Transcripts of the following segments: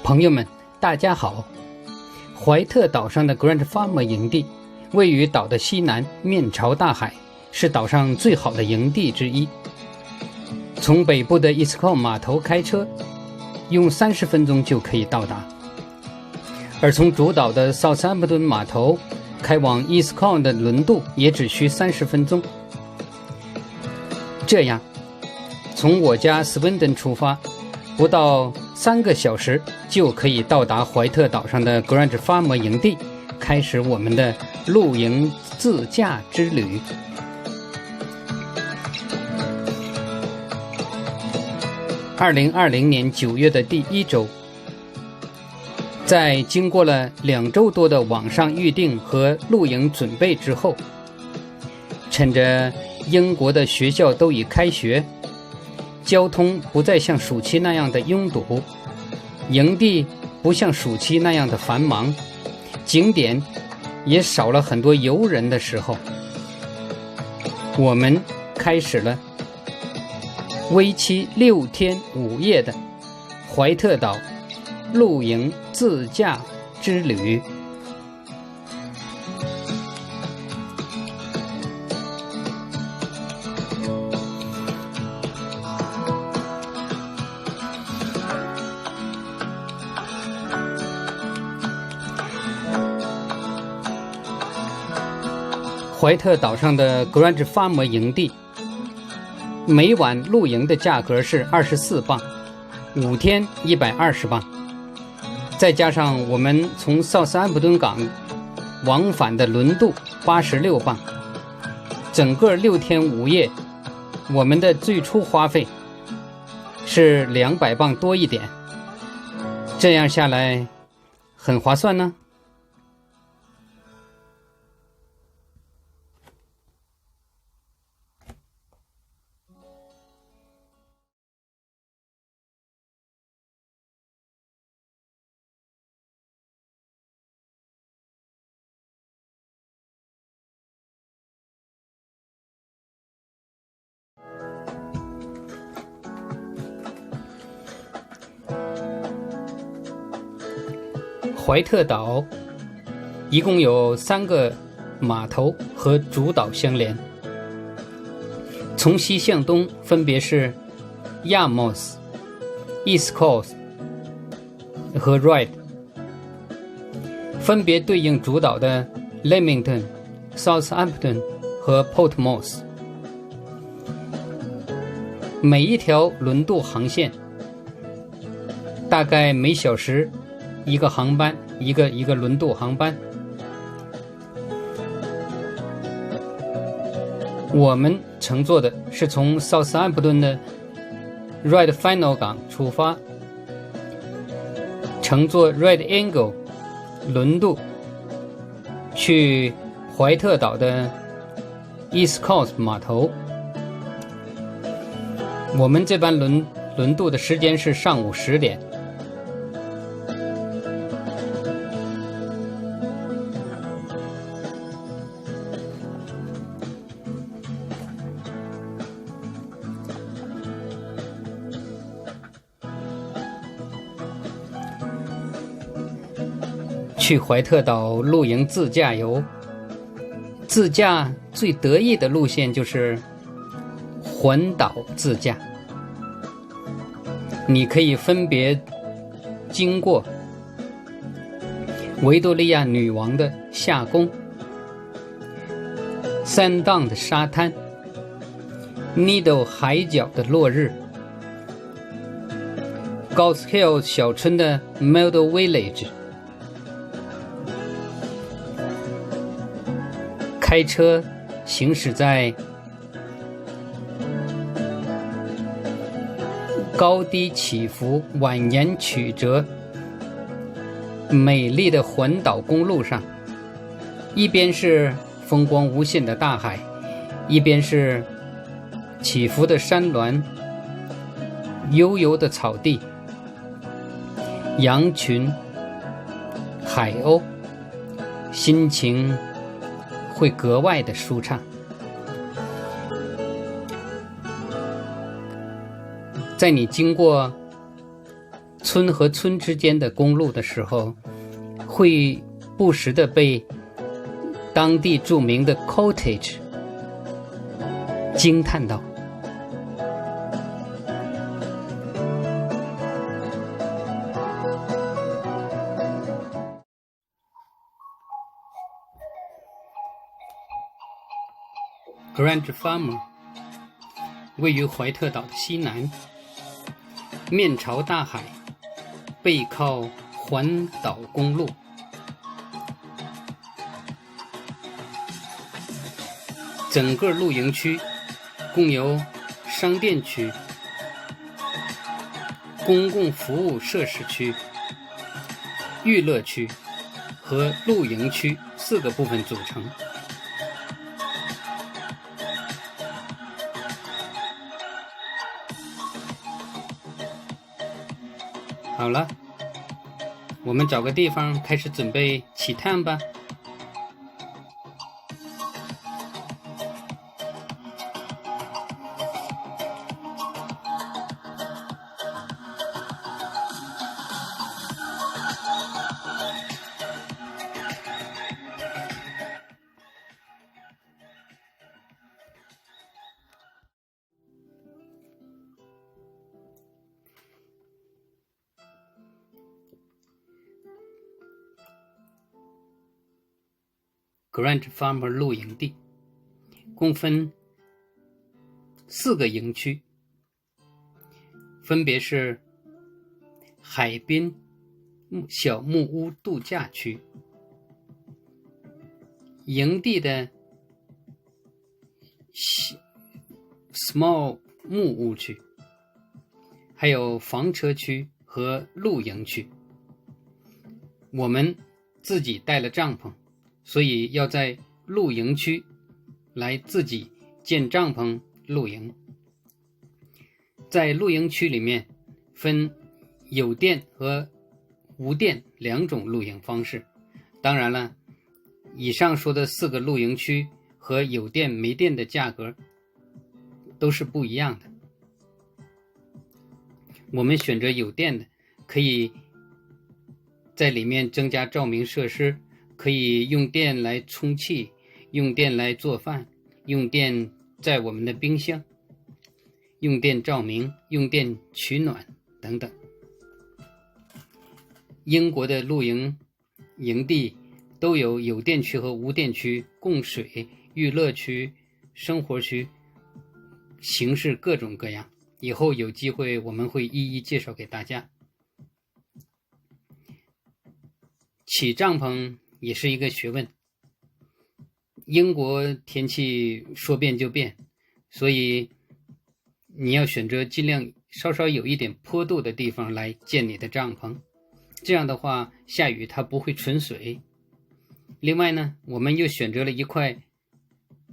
朋友们，大家好！怀特岛上的 Grand Farmer 营地位于岛的西南，面朝大海，是岛上最好的营地之一。从北部的 Eastcombe 码头开车，用30分钟就可以到达；而从主岛的 Southampton 码头开往 Eastcombe 的轮渡也只需30分钟。这样，从我家 Swindon 出发，不到3个小时就可以到达怀特岛上的 Grand Farmer 营地，开始我们的露营自驾之旅。2020年9月的第1周，在经过了2周多的网上预订和露营准备之后，趁着英国的学校都已开学，交通不再像暑期那样的拥堵，营地不像暑期那样的繁忙，景点也少了很多游人的时候，我们开始了为期6天5夜的怀特岛露营自驾之旅。怀特岛上的 Grand Farmer 营地，每晚露营的价格是24磅，5天120磅，再加上我们从绍斯安普顿港往返的轮渡86磅，整个6天5夜，我们的最初花费是200磅多一点，这样下来很划算呢。怀特岛一共有3个码头和主岛相连，从西向东分别是 Yarmouth、Eastcoast 和 Ryde， 分别对应主岛的 Leamington、Southampton 和 Portsmouth。每一条轮渡航线大概每小时一个航班，一个轮渡航班。我们乘坐的是从绍斯安普顿的 Ryde Final 港出发，乘坐 Ryde Angle 轮渡去怀特岛的 East Coast 码头。我们这班轮渡的时间是上午10点。去怀特岛露营自驾游，自驾最得意的路线就是环岛自驾。你可以分别经过维多利亚女王的夏宫、Sandown 的沙滩、Needle 海角的落日、Goose Hill 小村的 Meadow Village，开车行驶在高低起伏、蜿蜒曲折、美丽的环岛公路上，一边是风光无限的大海，一边是起伏的山峦、悠悠的草地、羊群、海鸥，心情会格外的舒畅。在你经过村和村之间的公路的时候，会不时的被当地著名的 cottage 惊叹到。Grange Farmer 位于怀特岛的西南，面朝大海，背靠环岛公路。整个露营区共有商店区、公共服务设施区、娱乐区和露营区4个部分组成。好了，我们找个地方开始准备起炭吧。Grange Farmer 露营地共分4个营区，分别是海滨小木屋度假区、营地的 small 木屋区，还有房车区和露营区。我们自己带了帐篷，所以要在露营区来自己建帐篷露营。在露营区里面分有电和无电2种露营方式。当然了，以上说的4个露营区和有电没电的价格都是不一样的。我们选择有电的，可以在里面增加照明设施，可以用电来充气，用电来做饭，用电在我们的冰箱，用电照明，用电取暖等等。英国的露营营地都有有电区和无电区、供水、娱乐区、生活区，形式各种各样。以后有机会我们会一一介绍给大家。起帐篷也是一个学问。英国天气说变就变，所以你要选择尽量稍稍有一点坡度的地方来建你的帐篷，这样的话下雨它不会存水。另外呢，我们又选择了一块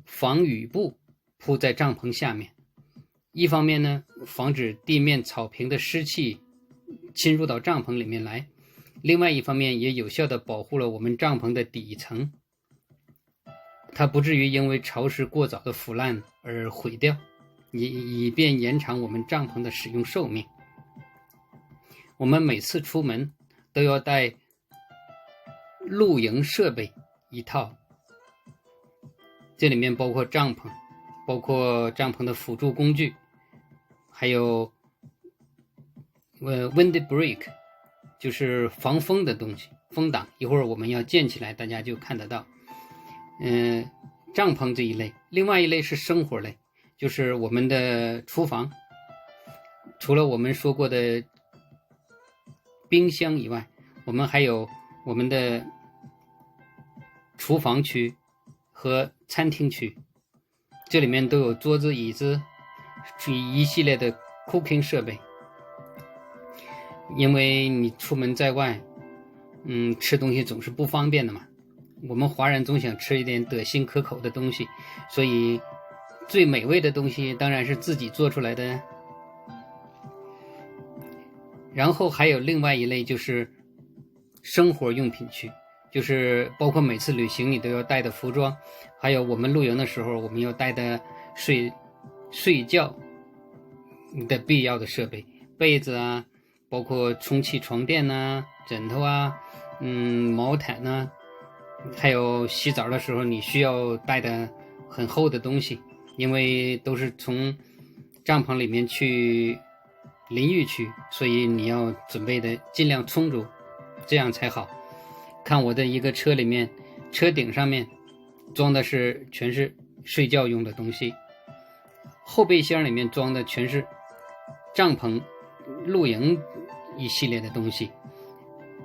防雨布铺在帐篷下面，一方面呢防止地面草坪的湿气侵入到帐篷里面来，另外一方面也有效地保护了我们帐篷的底层，它不至于因为潮湿过早的腐烂而毁掉，以便延长我们帐篷的使用寿命。我们每次出门都要带露营设备一套，这里面包括帐篷，包括帐篷的辅助工具，还有wind break， 就是防风的东西，风挡，一会儿我们要建起来大家就看得到。帐篷这一类，另外一类是生活类，就是我们的厨房，除了我们说过的冰箱以外，我们还有我们的厨房区和餐厅区，这里面都有桌子、椅子，一系列的 cooking 设备。因为你出门在外，吃东西总是不方便的嘛。我们华人总想吃一点得心可口的东西，所以最美味的东西当然是自己做出来的。然后还有另外一类就是生活用品区，就是包括每次旅行你都要带的服装，还有我们露营的时候我们要带的睡觉的必要的设备，被子啊、包括充气床垫呐、枕头啊、毛毯呐，还有洗澡的时候你需要带的很厚的东西，因为都是从帐篷里面去淋浴去，所以你要准备的尽量充足，这样才好。看我的一个车里面，车顶上面装的全是睡觉用的东西，后备箱里面装的全是帐篷露营一系列的东西，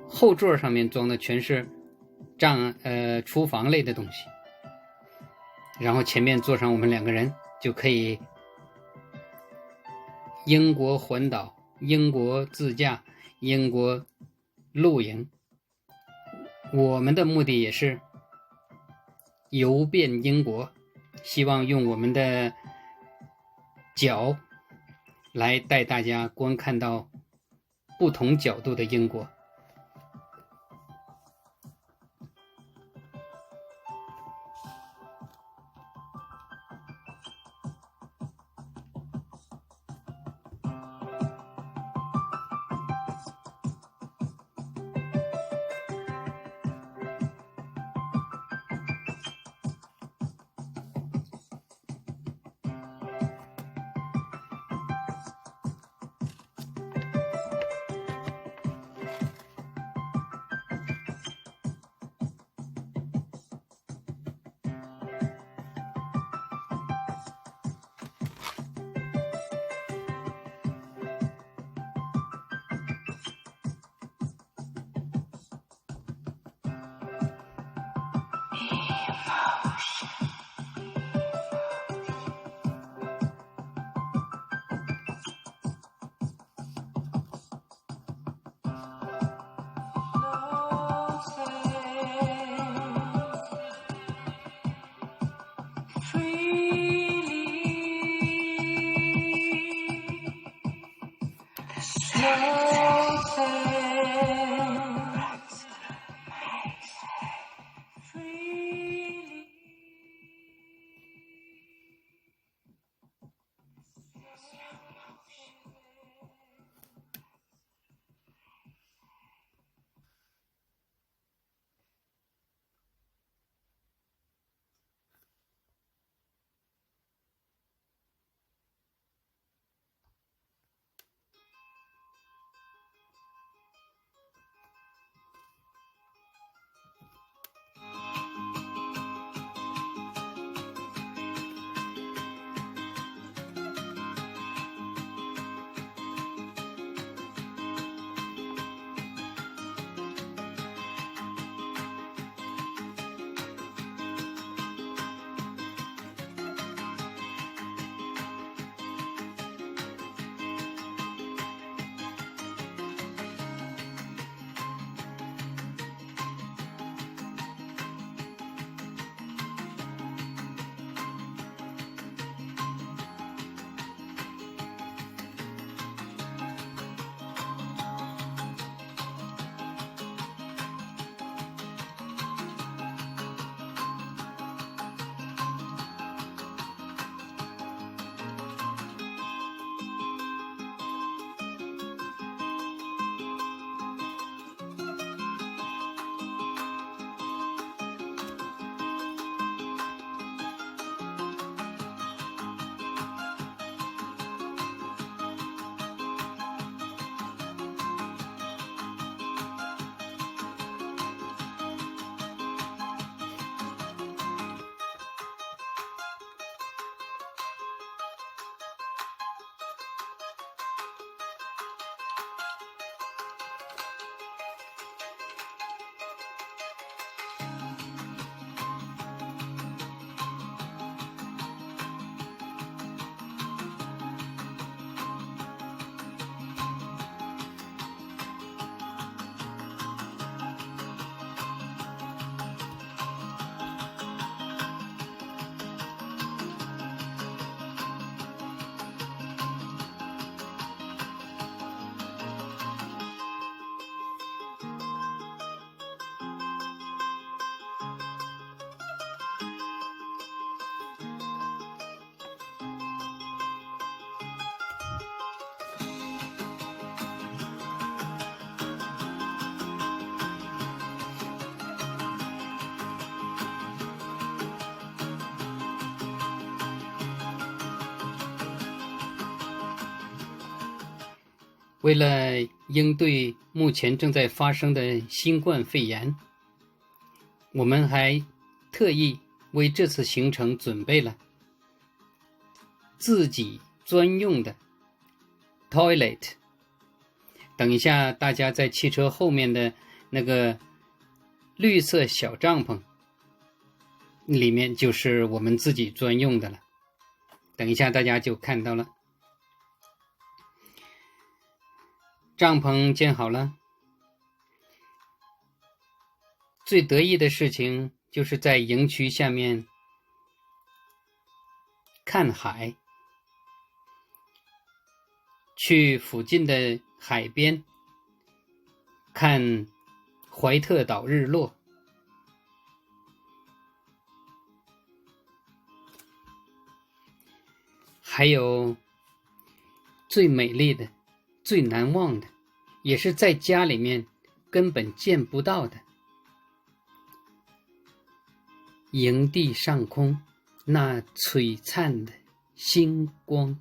后座上面装的全是厨房类的东西，然后前面坐上我们2个人，就可以英国环岛、英国自驾、英国露营。我们的目的也是游遍英国，希望用我们的脚来带大家观看到不同角度的英国。为了应对目前正在发生的新冠肺炎，我们还特意为这次行程准备了自己专用的 toilet。 等一下大家在汽车后面的那个绿色小帐篷里面就是我们自己专用的了，等一下大家就看到了。帐篷建好了，最得意的事情就是在营区下面看海，去附近的海边看怀特岛日落。还有最美丽的、最难忘的，也是在家里面根本见不到的，营地上空那璀璨的星光。